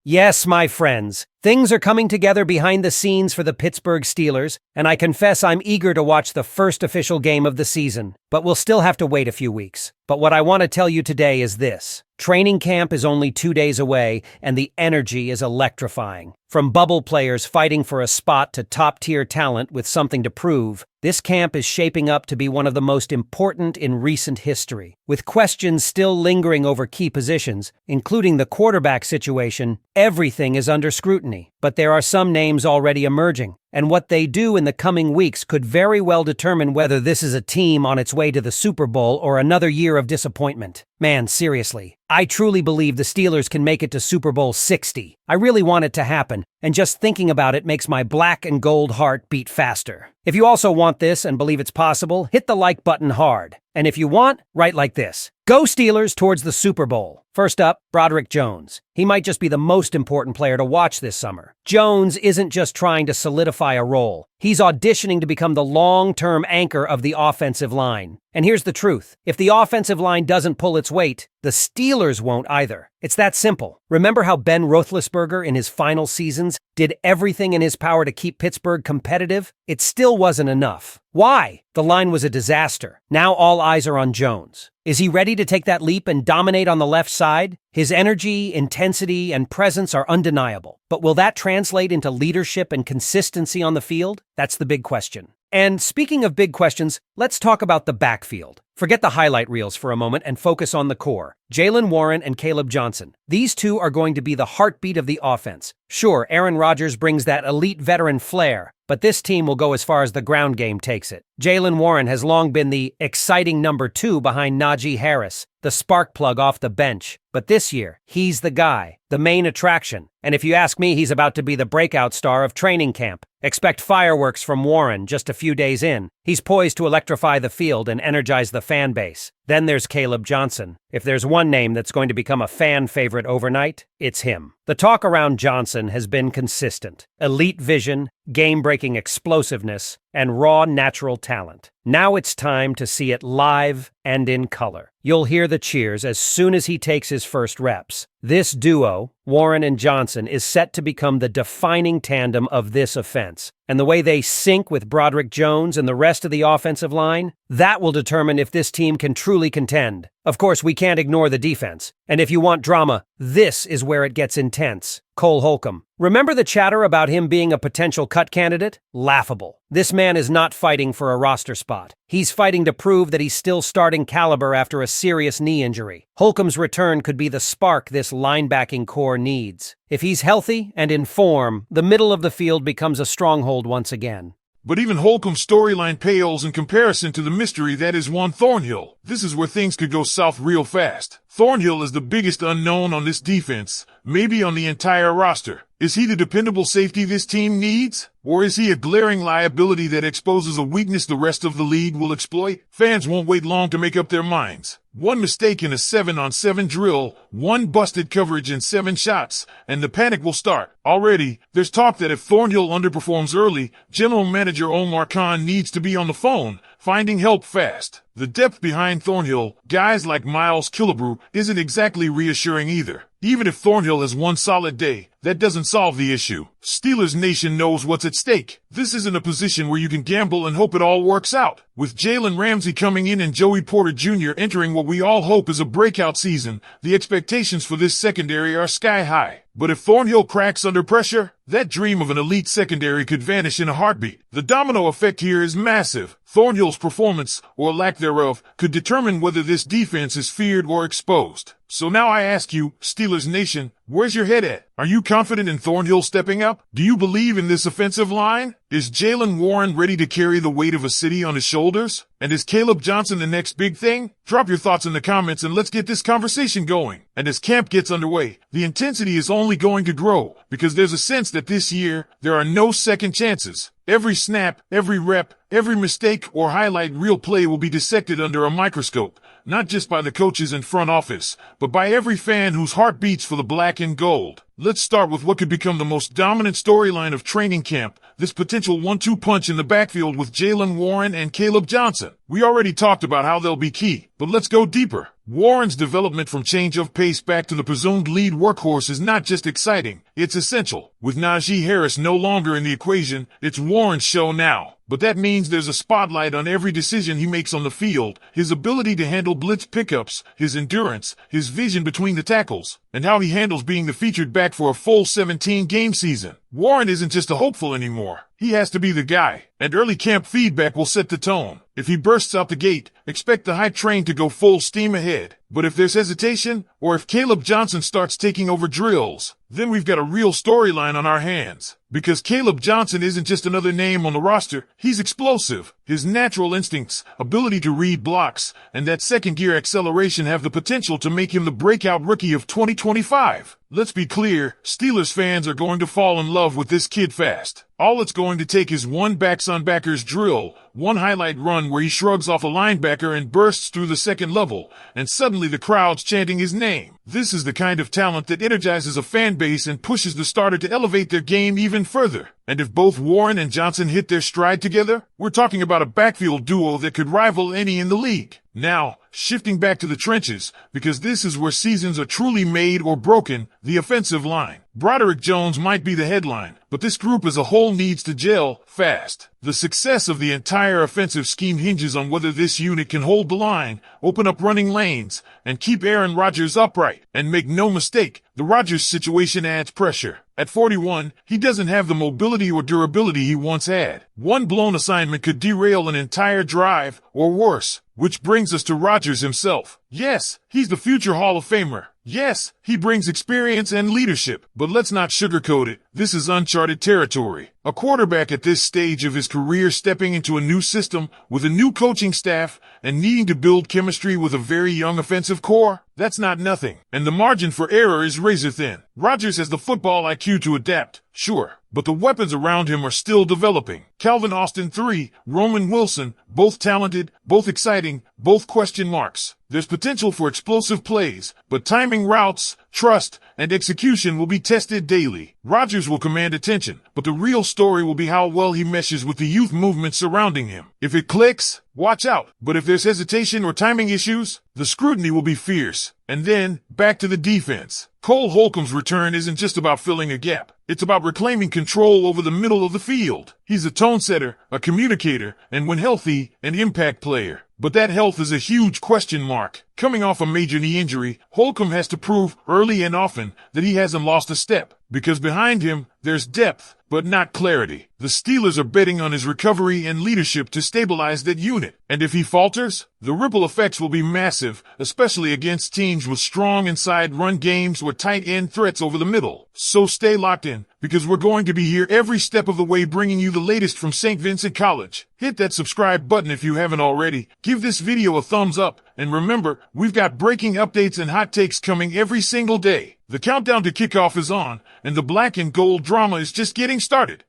Yes, my friends, things are coming together behind the scenes for the Pittsburgh Steelers, and I confess I'm eager to watch the first official game of the season, but we'll still have to wait a few weeks. But what I want to tell you today is this. Training camp is only 2 days away, and the energy is electrifying. From bubble players fighting for a spot to top-tier talent with something to prove, this camp is shaping up to be one of the most important in recent history. With questions still lingering over key positions, including the quarterback situation, everything is under scrutiny. But there are some names already emerging, and what they do in the coming weeks could very well determine whether this is a team on its way to the Super Bowl or another year of disappointment. Man, seriously, I truly believe the Steelers can make it to Super Bowl 60. I really want it to happen, and just thinking about it makes my black and gold heart beat faster. If you also want this and believe it's possible, hit the like button hard. And if you want, write like this. Go Steelers towards the Super Bowl. First up, Broderick Jones. He might just be the most important player to watch this summer. Jones isn't just trying to solidify a role. He's auditioning to become the long-term anchor of the offensive line. And here's the truth. If the offensive line doesn't pull its weight, the Steelers won't either. It's that simple. Remember how Ben Roethlisberger in his final seasons did everything in his power to keep Pittsburgh competitive? It still wasn't enough. Why? The line was a disaster. Now all eyes are on Jones. Is he ready to take that leap and dominate on the left side? His energy, intensity, and presence are undeniable. But will that translate into leadership and consistency on the field? That's the big question. And speaking of big questions, let's talk about the backfield. Forget the highlight reels for a moment and focus on the core. Jaylen Warren and Caleb Johnson. These two are going to be the heartbeat of the offense. Sure, Aaron Rodgers brings that elite veteran flair, but this team will go as far as the ground game takes it. Jaylen Warren has long been the exciting number 2 behind Najee Harris, the spark plug off the bench. But this year, he's the guy, the main attraction. And if you ask me, he's about to be the breakout star of training camp. Expect fireworks from Warren just a few days in. He's poised to electrify the field and energize the fan base. Then there's Caleb Johnson. If there's one name that's going to become a fan favorite overnight, it's him. The talk around Johnson has been consistent. Elite vision, game-breaking explosiveness, and raw natural talent. Now it's time to see it live and in color. You'll hear the cheers as soon as he takes his first reps. This duo, Warren and Johnson, is set to become the defining tandem of this offense. And the way they sync with Broderick Jones and the rest of the offensive line, that will determine if this team can truly contend. Of course, we can't ignore the defense. And if you want drama, this is where it gets intense. Cole Holcomb. Remember the chatter about him being a potential cut candidate? Laughable. This man is not fighting for a roster spot. He's fighting to prove that he's still starting caliber after a serious knee injury. Holcomb's return could be the spark this linebacking core needs. If he's healthy and in form, the middle of the field becomes a stronghold once again. But even Holcomb's storyline pales in comparison to the mystery that is Juan Thornhill. This is where things could go south real fast. Thornhill is the biggest unknown on this defense, maybe on the entire roster. Is he the dependable safety this team needs? Or is he a glaring liability that exposes a weakness the rest of the league will exploit? Fans won't wait long to make up their minds. One mistake in a 7-on-7 drill, one busted coverage in 7 shots, and the panic will start. Already, there's talk that if Thornhill underperforms early, General Manager Omar Khan needs to be on the phone, finding help fast. The depth behind Thornhill, guys like Miles Killebrew, isn't exactly reassuring either. Even if Thornhill has one solid day, that doesn't solve the issue. Steelers Nation knows what's at stake. This isn't a position where you can gamble and hope it all works out. With Jalen Ramsey coming in and Joey Porter Jr. entering what we all hope is a breakout season, the expectations for this secondary are sky high. But if Thornhill cracks under pressure, that dream of an elite secondary could vanish in a heartbeat. The domino effect here is massive. Thornhill's performance, or lack thereof, could determine whether this defense is feared or exposed. So now I ask you, Steelers Nation, where's your head at? Are you confident in Thornhill stepping up? Do you believe in this offensive line? Is Jaylen Warren ready to carry the weight of a city on his shoulders? And is Caleb Johnson the next big thing? Drop your thoughts in the comments and let's get this conversation going. And as camp gets underway, the intensity is only going to grow because there's a sense that this year, there are no second chances. Every snap, every rep, every mistake or highlight reel play will be dissected under a microscope. not just by the coaches and front office, but by every fan whose heart beats for the black and gold. Let's start with what could become the most dominant storyline of training camp, this potential 1-2 punch in the backfield with Jaylen Warren and Caleb Johnson. We already talked about how they'll be key, but let's go deeper. Warren's development from change of pace back to the presumed lead workhorse is not just exciting, it's essential. With Najee Harris no longer in the equation, it's Warren's show now. But that means there's a spotlight on every decision he makes on the field, his ability to handle blitz pickups, his endurance, his vision between the tackles, and how he handles being the featured back for a full 17-game season. Warren isn't just a hopeful anymore. He has to be the guy, and early camp feedback will set the tone. If he bursts out the gate, expect the hype train to go full steam ahead. But if there's hesitation, or if Caleb Johnson starts taking over drills, then we've got a real storyline on our hands. Because Caleb Johnson isn't just another name on the roster, he's explosive. His natural instincts, ability to read blocks, and that second-gear acceleration have the potential to make him the breakout rookie of 2025. Let's be clear, Steelers fans are going to fall in love with this kid fast. All it's going to take is one backs-on-backers drill, one highlight run where he shrugs off a linebacker and bursts through the second level, and suddenly the crowd's chanting his name. This is the kind of talent that energizes a fan base and pushes the starter to elevate their game even further. And if both Warren and Johnson hit their stride together, we're talking about a backfield duo that could rival any in the league. Now, shifting back to the trenches, because this is where seasons are truly made or broken, the offensive line. Broderick Jones might be the headline, but this group as a whole needs to gel fast. The success of the entire offensive scheme hinges on whether this unit can hold the line, open up running lanes, and keep Aaron Rodgers upright. And make no mistake, the Rodgers situation adds pressure. At 41, he doesn't have the mobility or durability he once had. One blown assignment could derail an entire drive, or worse. Which brings us to Rodgers himself. Yes, he's the future Hall of Famer. Yes, he brings experience and leadership. But let's not sugarcoat it. This is uncharted territory. A quarterback at this stage of his career stepping into a new system with a new coaching staff and needing to build chemistry with a very young offensive core, that's not nothing. And the margin for error is razor thin. Rodgers has the football IQ to adapt, sure, but the weapons around him are still developing. Calvin Austin III, Roman Wilson, both talented, both exciting, both question marks. There's potential for explosive plays, but timing, routes, trust, and execution will be tested daily. Rodgers will command attention, but the real story will be how well he meshes with the youth movement surrounding him. If it clicks, watch out. But if there's hesitation or timing issues, the scrutiny will be fierce. And then, back to the defense. Cole Holcomb's return isn't just about filling a gap. It's about reclaiming control over the middle of the field. He's a tone setter, a communicator, and when healthy, an impact player. But that health is a huge question mark. Coming off a major knee injury, Holcomb has to prove early and often that he hasn't lost a step. Because behind him, there's depth, but not clarity. The Steelers are betting on his recovery and leadership to stabilize that unit. And if he falters, the ripple effects will be massive, especially against teams with strong inside run games or tight end threats over the middle. So stay locked in, because we're going to be here every step of the way bringing you the latest from St. Vincent College. Hit that subscribe button if you haven't already. Give this video a thumbs up. And remember, we've got breaking updates and hot takes coming every single day. The countdown to kickoff is on, and the black and gold drama is just getting started.